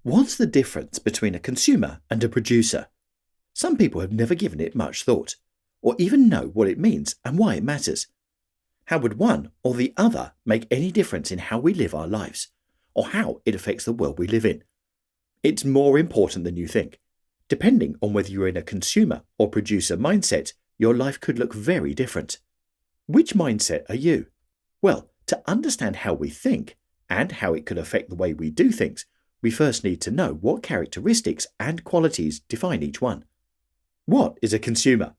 What's the difference between a consumer and a producer? Some people have never given it much thought, or even know what it means and why it matters. How would one or the other make any difference in how we live our lives, or how it affects the world we live in? It's more important than you think. Depending on whether you're in a consumer or producer mindset, your life could look very different. Which mindset are you? Well, to understand how we think and how it could affect the way we do things, we first need to know what characteristics and qualities define each one. What is a consumer?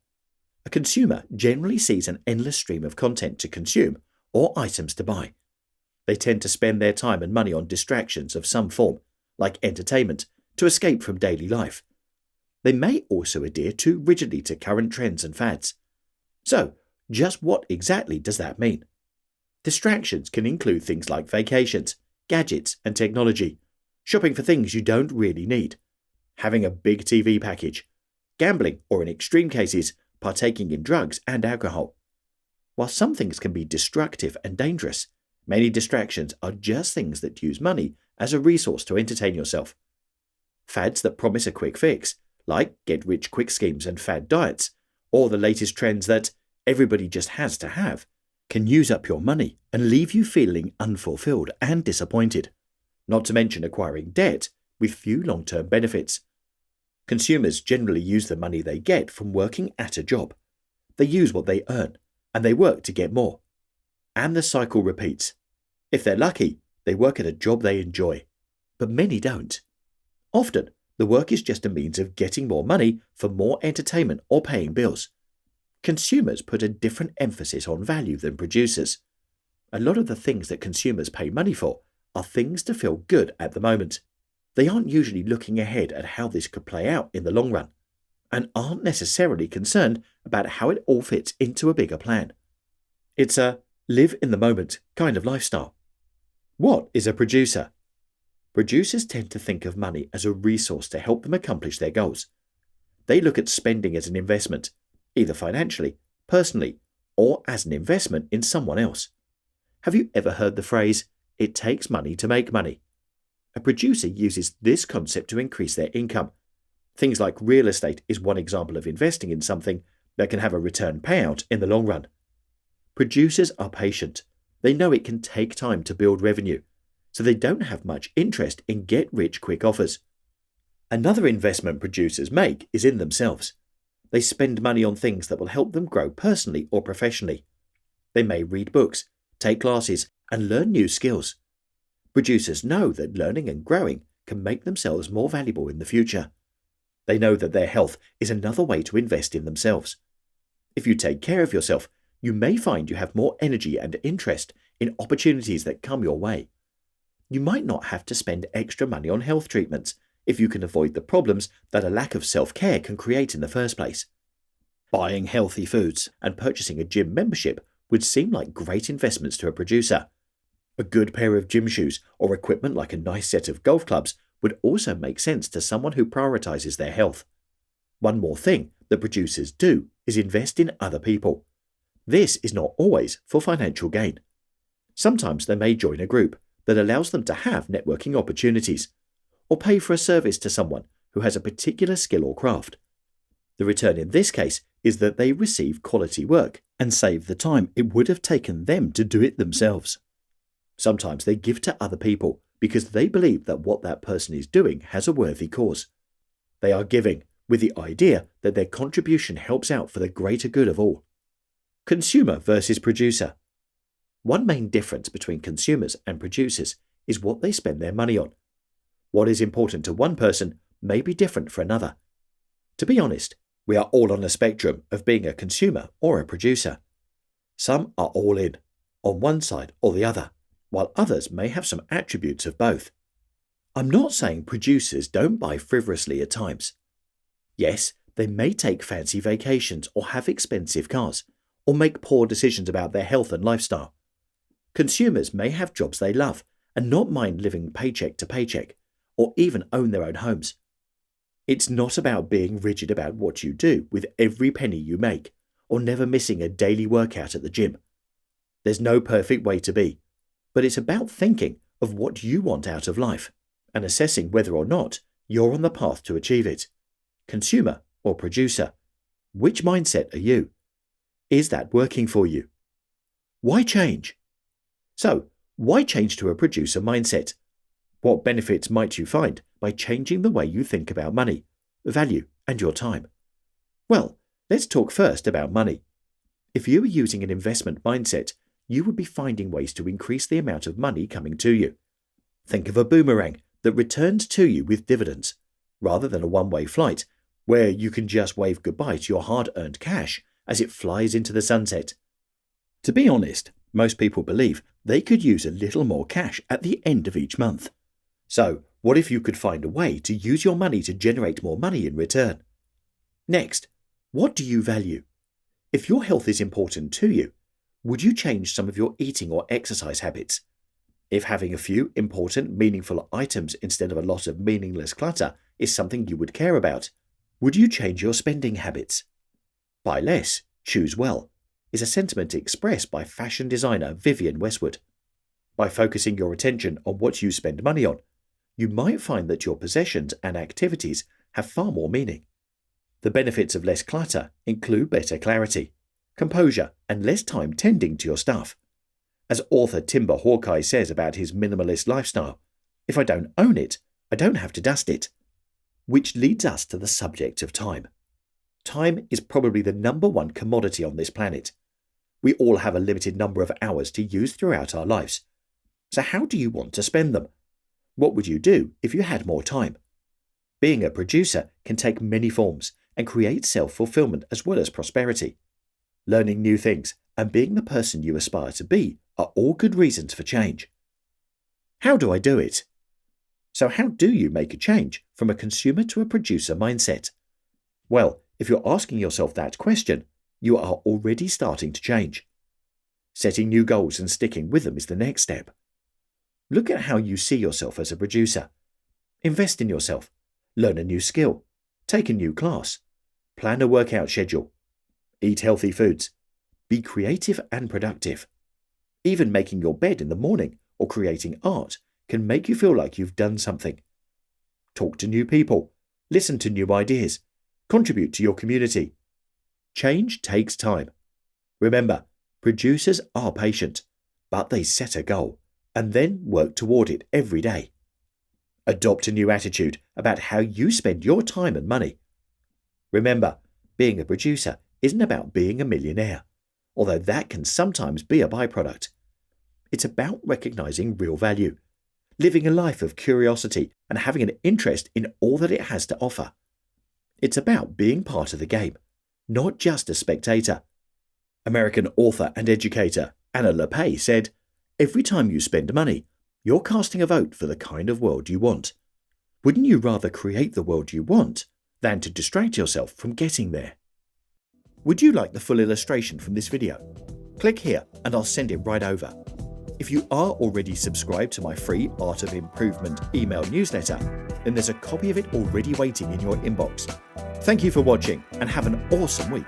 A consumer generally sees an endless stream of content to consume or items to buy. They tend to spend their time and money on distractions of some form, like entertainment, to escape from daily life. They may also adhere too rigidly to current trends and fads. So, just what exactly does that mean? Distractions can include things like vacations, gadgets and technology, shopping for things you don't really need, having a big TV package, gambling or in extreme cases, partaking in drugs and alcohol. While some things can be destructive and dangerous, many distractions are just things that use money as a resource to entertain yourself. Fads that promise a quick fix, like get-rich-quick schemes and fad diets, or the latest trends that everybody just has to have, can use up your money and leave you feeling unfulfilled and disappointed, not to mention acquiring debt with few long-term benefits. Consumers generally use the money they get from working at a job. They use what they earn, and they work to get more. And the cycle repeats. If they're lucky, they work at a job they enjoy. But many don't. Often, the work is just a means of getting more money for more entertainment or paying bills. Consumers put a different emphasis on value than producers. A lot of the things that consumers pay money for are things to feel good at the moment. They aren't usually looking ahead at how this could play out in the long run, and aren't necessarily concerned about how it all fits into a bigger plan. It's a live in the moment kind of lifestyle. What is a producer? Producers tend to think of money as a resource to help them accomplish their goals. They look at spending as an investment, either financially, personally, or as an investment in someone else. Have you ever heard the phrase, "It takes money to make money"? A producer uses this concept to increase their income. Things like real estate is one example of investing in something that can have a return payout in the long run. Producers are patient. They know it can take time to build revenue, so they don't have much interest in get-rich-quick offers. Another investment producers make is in themselves. They spend money on things that will help them grow personally or professionally. They may read books, take classes, and learn new skills. Producers know that learning and growing can make themselves more valuable in the future. They know that their health is another way to invest in themselves. If you take care of yourself, you may find you have more energy and interest in opportunities that come your way. You might not have to spend extra money on health treatments if you can avoid the problems that a lack of self-care can create in the first place. Buying healthy foods and purchasing a gym membership would seem like great investments to a producer. A good pair of gym shoes or equipment like a nice set of golf clubs would also make sense to someone who prioritizes their health. One more thing that producers do is invest in other people. This is not always for financial gain. Sometimes they may join a group that allows them to have networking opportunities, or pay for a service to someone who has a particular skill or craft. The return in this case is that they receive quality work and save the time it would have taken them to do it themselves. Sometimes they give to other people because they believe that what that person is doing has a worthy cause. They are giving with the idea that their contribution helps out for the greater good of all. Consumer versus producer. One main difference between consumers and producers is what they spend their money on. What is important to one person may be different for another. To be honest, we are all on a spectrum of being a consumer or a producer. Some are all in, on one side or the other, while others may have some attributes of both. I'm not saying producers don't buy frivolously at times. Yes, they may take fancy vacations or have expensive cars, or make poor decisions about their health and lifestyle. Consumers may have jobs they love and not mind living paycheck to paycheck, or even own their own homes. It's not about being rigid about what you do with every penny you make, or never missing a daily workout at the gym. There's no perfect way to be, but it's about thinking of what you want out of life and assessing whether or not you're on the path to achieve it. Consumer or producer? Which mindset are you? Is that working for you? Why change? So, why change to a producer mindset? What benefits might you find by changing the way you think about money, value, and your time? Well, let's talk first about money. If you were using an investment mindset, you would be finding ways to increase the amount of money coming to you. Think of a boomerang that returns to you with dividends, rather than a one-way flight where you can just wave goodbye to your hard-earned cash as it flies into the sunset. To be honest, most people believe they could use a little more cash at the end of each month. So, what if you could find a way to use your money to generate more money in return? Next, what do you value? If your health is important to you, would you change some of your eating or exercise habits? If having a few important, meaningful items instead of a lot of meaningless clutter is something you would care about, would you change your spending habits? Buy less, choose well, is a sentiment expressed by fashion designer Vivienne Westwood. By focusing your attention on what you spend money on, you might find that your possessions and activities have far more meaning. The benefits of less clutter include better clarity, composure, and less time tending to your stuff. As author Timber Hawkeye says about his minimalist lifestyle, if I don't own it, I don't have to dust it. Which leads us to the subject of time. Time is probably the number one commodity on this planet. We all have a limited number of hours to use throughout our lives. So how do you want to spend them? What would you do if you had more time? Being a producer can take many forms and create self-fulfillment as well as prosperity. Learning new things and being the person you aspire to be are all good reasons for change. How do I do it? So how do you make a change from a consumer to a producer mindset? Well, if you're asking yourself that question, you are already starting to change. Setting new goals and sticking with them is the next step. Look at how you see yourself as a producer. Invest in yourself. Learn a new skill. Take a new class. Plan a workout schedule. Eat healthy foods. Be creative and productive. Even making your bed in the morning or creating art can make you feel like you've done something. Talk to new people. Listen to new ideas. Contribute to your community. Change takes time. Remember, producers are patient, but they set a goal and then work toward it every day. Adopt a new attitude about how you spend your time and money. Remember, being a producer isn't about being a millionaire, although that can sometimes be a byproduct. It's about recognizing real value, living a life of curiosity and having an interest in all that it has to offer. It's about being part of the game, not just a spectator. American author and educator Anna LaPay said, "Every time you spend money, you're casting a vote for the kind of world you want. Wouldn't you rather create the world you want than to distract yourself from getting there?" Would you like the full illustration from this video? Click here and I'll send it right over. If you are already subscribed to my free Art of Improvement email newsletter, then there's a copy of it already waiting in your inbox. Thank you for watching and have an awesome week.